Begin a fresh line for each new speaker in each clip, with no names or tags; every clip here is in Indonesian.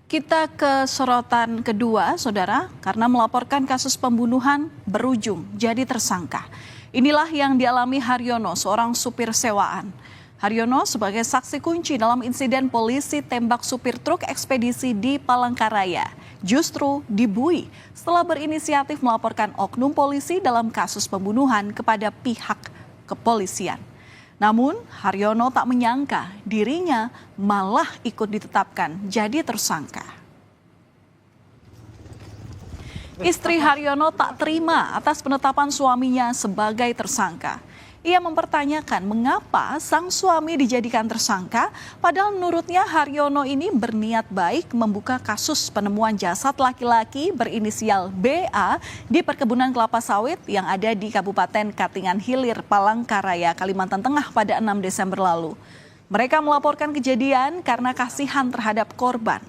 Kita ke sorotan kedua, saudara, karena melaporkan kasus pembunuhan berujung jadi tersangka. Inilah yang dialami Haryono, seorang supir sewaan. Haryono sebagai saksi kunci dalam insiden polisi tembak supir truk ekspedisi di Palangkaraya. Justru dibui setelah berinisiatif melaporkan oknum polisi dalam kasus pembunuhan kepada pihak kepolisian. Namun Haryono tak menyangka dirinya malah ikut ditetapkan jadi tersangka. Istri Haryono tak terima atas penetapan suaminya sebagai tersangka. Ia mempertanyakan mengapa sang suami dijadikan tersangka, padahal menurutnya Haryono ini berniat baik membuka kasus penemuan jasad laki-laki berinisial BA di perkebunan kelapa sawit yang ada di Kabupaten Katingan Hilir, Palangkaraya, Kalimantan Tengah pada 6 Desember lalu. Mereka melaporkan kejadian karena kasihan terhadap korban.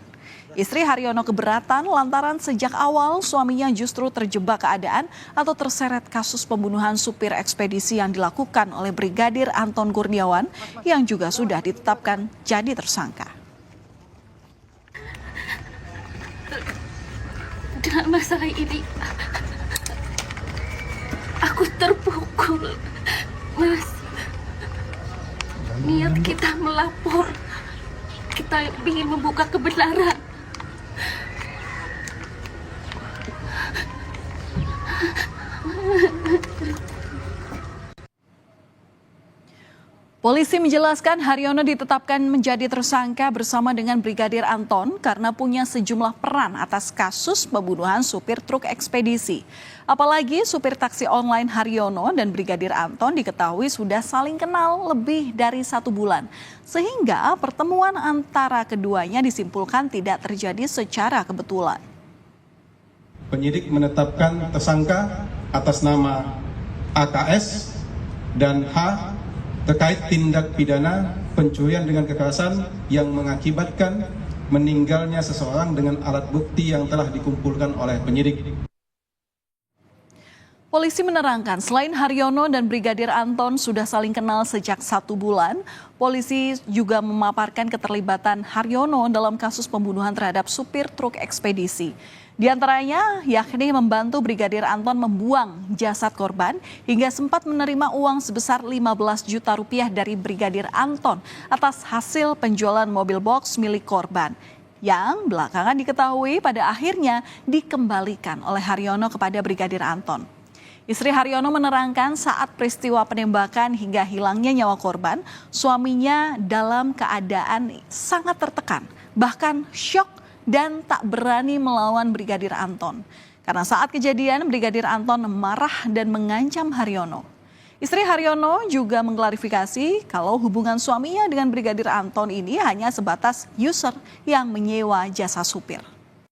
Istri Haryono keberatan lantaran sejak awal suaminya justru terjebak keadaan atau terseret kasus pembunuhan supir ekspedisi yang dilakukan oleh Brigadir Anton Kurniawan yang juga sudah ditetapkan jadi tersangka.
Dengan masalah ini, aku terpukul, Mas. Niat kita melapor, kita ingin membuka kebenaran.
Polisi menjelaskan Haryono ditetapkan menjadi tersangka bersama dengan Brigadir Anton karena punya sejumlah peran atas kasus pembunuhan supir truk ekspedisi. Apalagi supir taksi online Haryono dan Brigadir Anton diketahui sudah saling kenal lebih dari 1 bulan. Sehingga pertemuan antara keduanya disimpulkan tidak terjadi secara kebetulan.
Penyidik menetapkan tersangka atas nama AKS dan H terkait tindak pidana pencurian dengan kekerasan yang mengakibatkan meninggalnya seseorang dengan alat bukti yang telah dikumpulkan oleh penyidik.
Polisi menerangkan selain Haryono dan Brigadir Anton sudah saling kenal sejak 1 bulan, polisi juga memaparkan keterlibatan Haryono dalam kasus pembunuhan terhadap supir truk ekspedisi. Di antaranya yakni membantu Brigadir Anton membuang jasad korban hingga sempat menerima uang sebesar 15 juta rupiah dari Brigadir Anton atas hasil penjualan mobil box milik korban yang belakangan diketahui pada akhirnya dikembalikan oleh Haryono kepada Brigadir Anton. Istri Haryono menerangkan saat peristiwa penembakan hingga hilangnya nyawa korban, suaminya dalam keadaan sangat tertekan, bahkan syok dan tak berani melawan Brigadir Anton. Karena saat kejadian Brigadir Anton marah dan mengancam Haryono. Istri Haryono juga mengklarifikasi kalau hubungan suaminya dengan Brigadir Anton ini hanya sebatas user yang menyewa jasa supir.